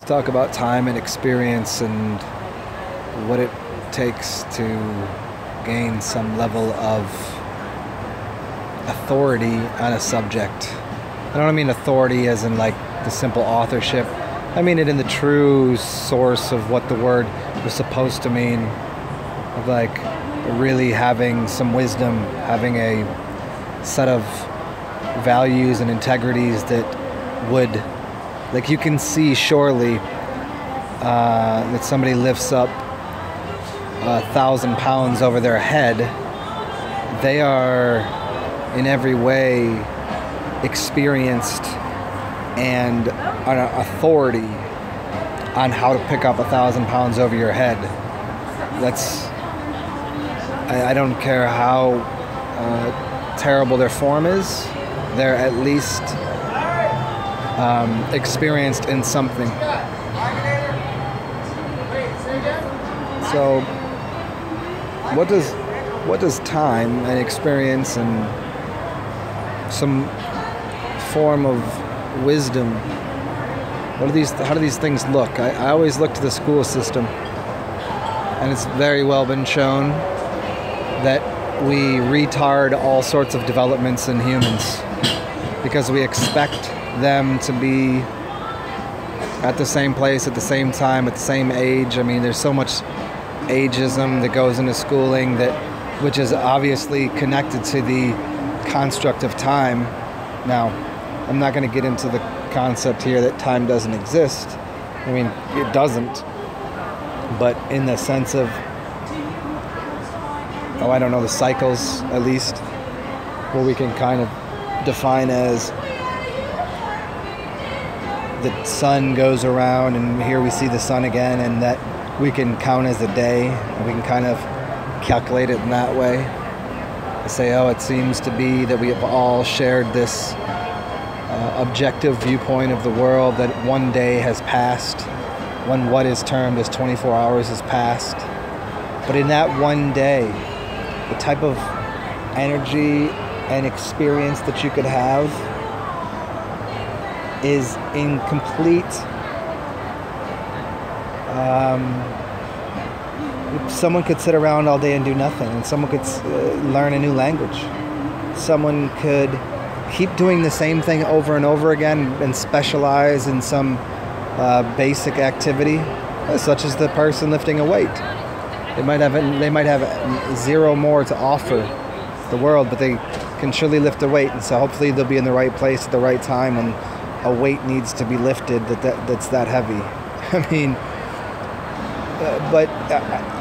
Talk about time and experience and what it takes to gain some level of authority on a subject. I don't mean authority as in like the simple authorship. I mean it in the true source of what the word was supposed to mean, of like really having some wisdom, having a set of values and integrities that would, like, you can see surely that somebody lifts up 1,000 pounds over their head. They are in every way experienced and an authority on how to pick up 1,000 pounds over your head. I don't care how terrible their form is, they're at least experienced in something. So what does time and experience and some form of wisdom, how do these things look? I always look to the school system, and it's very well been shown that we retard all sorts of developments in humans because we expect them to be at the same place at the same time at the same age. I mean, there's so much ageism that goes into schooling, which is obviously connected to the construct of time. Now, I'm not going to get into the concept here that time doesn't exist. I mean, it doesn't, but in the sense of, I don't know, the cycles, at least, where we can kind of define as the sun goes around and here we see the sun again, and that we can count as a day, and we can kind of calculate it in that way. I say, it seems to be that we have all shared this objective viewpoint of the world, that one day has passed, when what is termed as 24 hours has passed. But in that one day, the type of energy and experience that you could have is in complete someone could sit around all day and do nothing, and someone could learn a new language. Someone could keep doing the same thing over and over again and specialize in some basic activity, such as the person lifting a weight. They might have zero more to offer the world, but they can surely lift a weight, and so hopefully they'll be in the right place at the right time when a weight needs to be lifted that's that heavy. I mean, but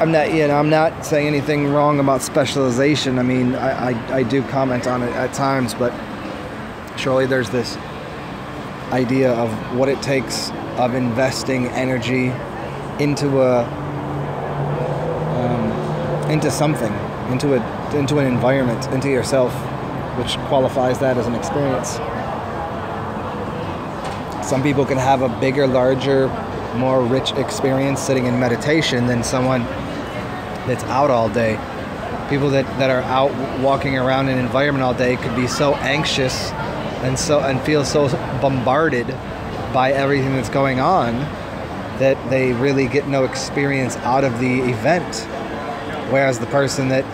I'm not saying anything wrong about specialization. I mean, I do comment on it at times, but surely there's this idea of what it takes of investing energy into something, into an environment, into yourself, which qualifies that as an experience. Some people can have a bigger, larger, more rich experience sitting in meditation than someone that's out all day. People that are out walking around in an environment all day could be so anxious and feel so bombarded by everything that's going on that they really get no experience out of the event. Whereas the person that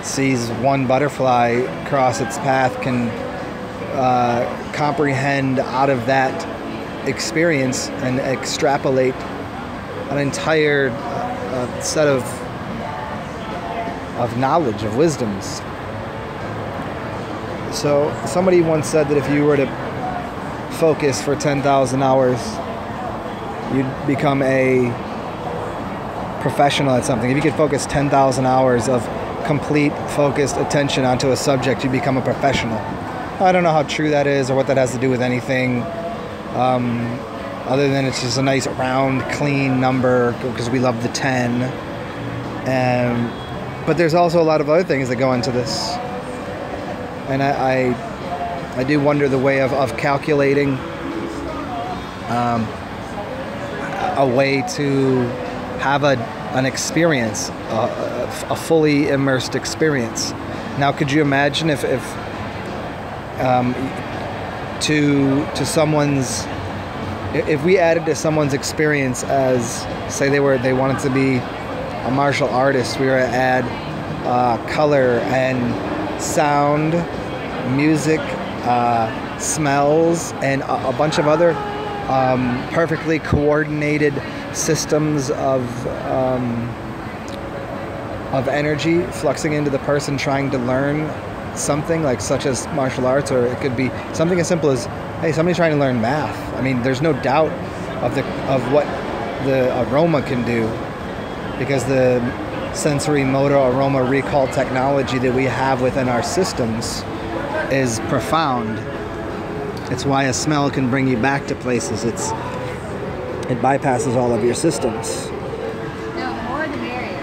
sees one butterfly cross its path can comprehend out of that experience and extrapolate an entire set of knowledge, of wisdoms. So somebody once said that if you were to focus for 10,000 hours, you'd become a professional at something. If you could focus 10,000 hours of complete focused attention onto a subject, you become a professional. I don't know how true that is or what that has to do with anything, other than it's just a nice round clean number because we love the 10. But there's also a lot of other things that go into this, and I do wonder the way of calculating a way to have an experience, a fully immersed experience. Now, could you imagine if to someone's if we added to someone's experience as, say they wanted to be a martial artist, we were to add color and sound, music, smells, and a bunch of other perfectly coordinated systems of energy fluxing into the person trying to learn something, like such as martial arts, or it could be something as simple as, hey, somebody's trying to learn math. I mean, there's no doubt of what the aroma can do, because the sensory motor aroma recall technology that we have within our systems is profound. It's why a smell can bring you back to places. It bypasses all of your systems. No, the more the merrier.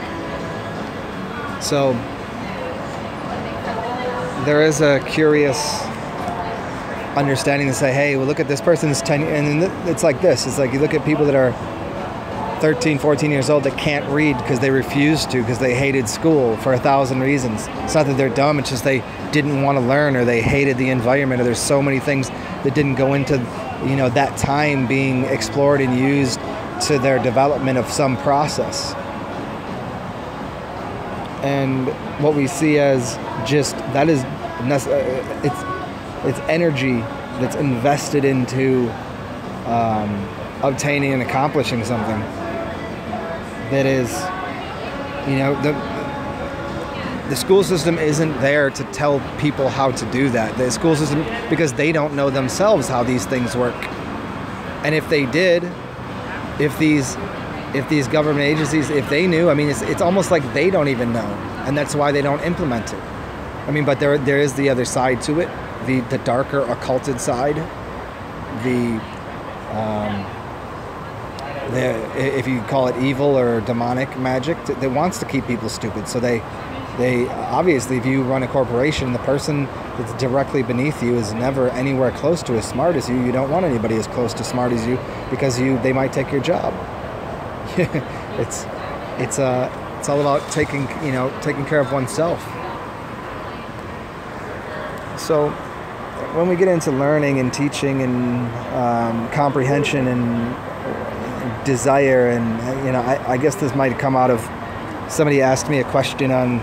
So there is a curious understanding to say, hey, well, look at this person's 10, and it's like this. It's like you look at people that are 13, 14 years old that can't read because they refused to, because they hated school for 1,000 reasons. It's not that they're dumb, it's just they didn't want to learn, or they hated the environment, or there's so many things that didn't go into, you know, that time being explored and used to their development of some process. And what we see as just, that is, it's energy that's invested into obtaining and accomplishing something that is, you know, the school system isn't there to tell people how to do that. The school system, because they don't know themselves how these things work. And if they did, if these government agencies, if they knew, I mean, it's almost like they don't even know, and that's why they don't implement it. I mean, but there is the other side to it, the darker occulted side, if you call it evil or demonic magic, that wants to keep people stupid. So they obviously, if you run a corporation, the person that's directly beneath you is never anywhere close to as smart as you. You don't want anybody as close to smart as you, because they might take your job. It's all about taking care of oneself. So when we get into learning and teaching and comprehension and desire, and I guess this might come out of, somebody asked me a question on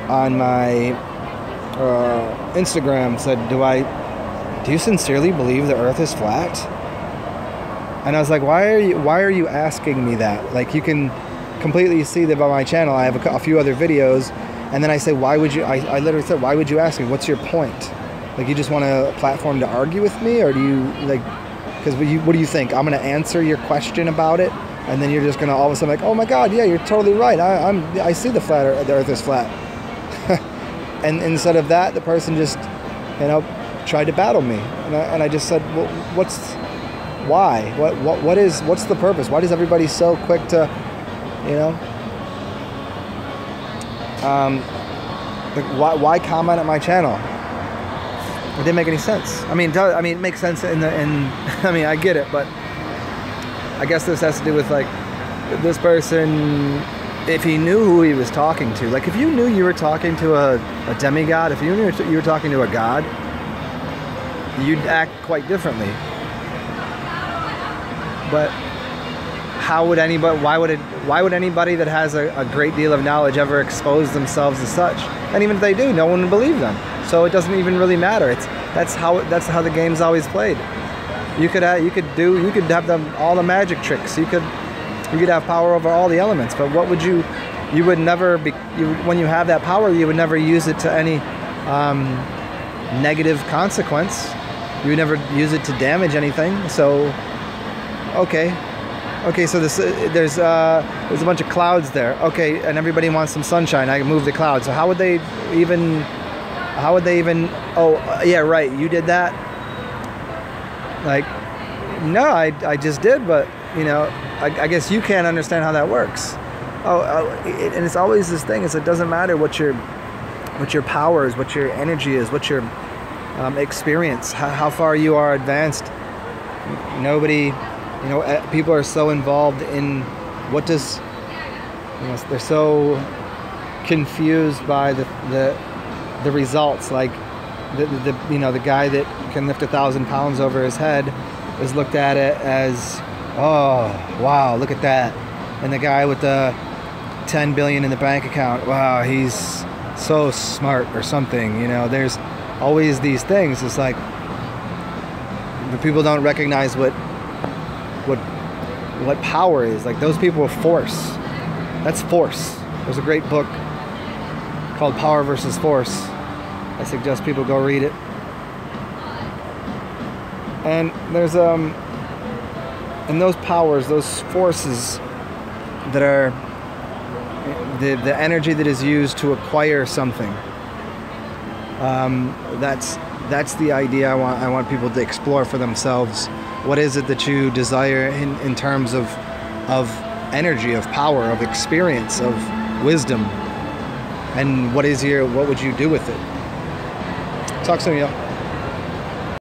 my Instagram, said, do you sincerely believe the earth is flat? And I was like, why are you asking me that? Like, you can completely see that by my channel. I have a few other videos, and then I say, why would you, I literally said, why would you ask me? What's your point? Like, you just want a platform to argue with me, or do you, like, because what do you think? I'm going to answer your question about it, and then you're just going to all of a sudden like, oh my God, yeah, you're totally right. I see the earth is flat. And instead of that, the person just, tried to battle me, and I just said, well, why? What's the purpose? Why is everybody so quick to, why comment at my channel? It didn't make any sense. I mean, it makes sense I mean, I get it, but I guess this has to do with, like, this person, if he knew who he was talking to, like, if you knew you were talking to a demigod, if you knew you were talking to a god, you'd act quite differently. But why would anybody that has a great deal of knowledge ever expose themselves as such? And even if they do, no one would believe them. So it doesn't even really matter. That's how the game's always played. You could have all the magic tricks. You could have power over all the elements. But what would you would never be, when you have that power, you would never use it to any negative consequence. You would never use it to damage anything. So okay, so there's a bunch of clouds there. Okay, and everybody wants some sunshine. I can move the clouds. So how would they even? Oh, yeah, right. You did that. Like, no, I just did. But I guess you can't understand how that works. And it's always this thing. It doesn't matter what your power is, what your energy is, what your experience, how far you are advanced. Nobody. People are so involved in they're so confused by the results. Like the guy that can lift 1,000 pounds over his head is looked at it as, oh, wow, look at that. And the guy with the 10 billion in the bank account, wow, he's so smart or something. You know, there's always these things. It's like the people don't recognize what power is. Like, those people are force. That's force. There's a great book called Power versus Force. I suggest people go read it. And there's and those powers, those forces that are the energy that is used to acquire something. That's the idea I want people to explore for themselves. What is it that you desire in terms of energy, of power, of experience, of wisdom? And what would you do with it? Talk soon, y'all.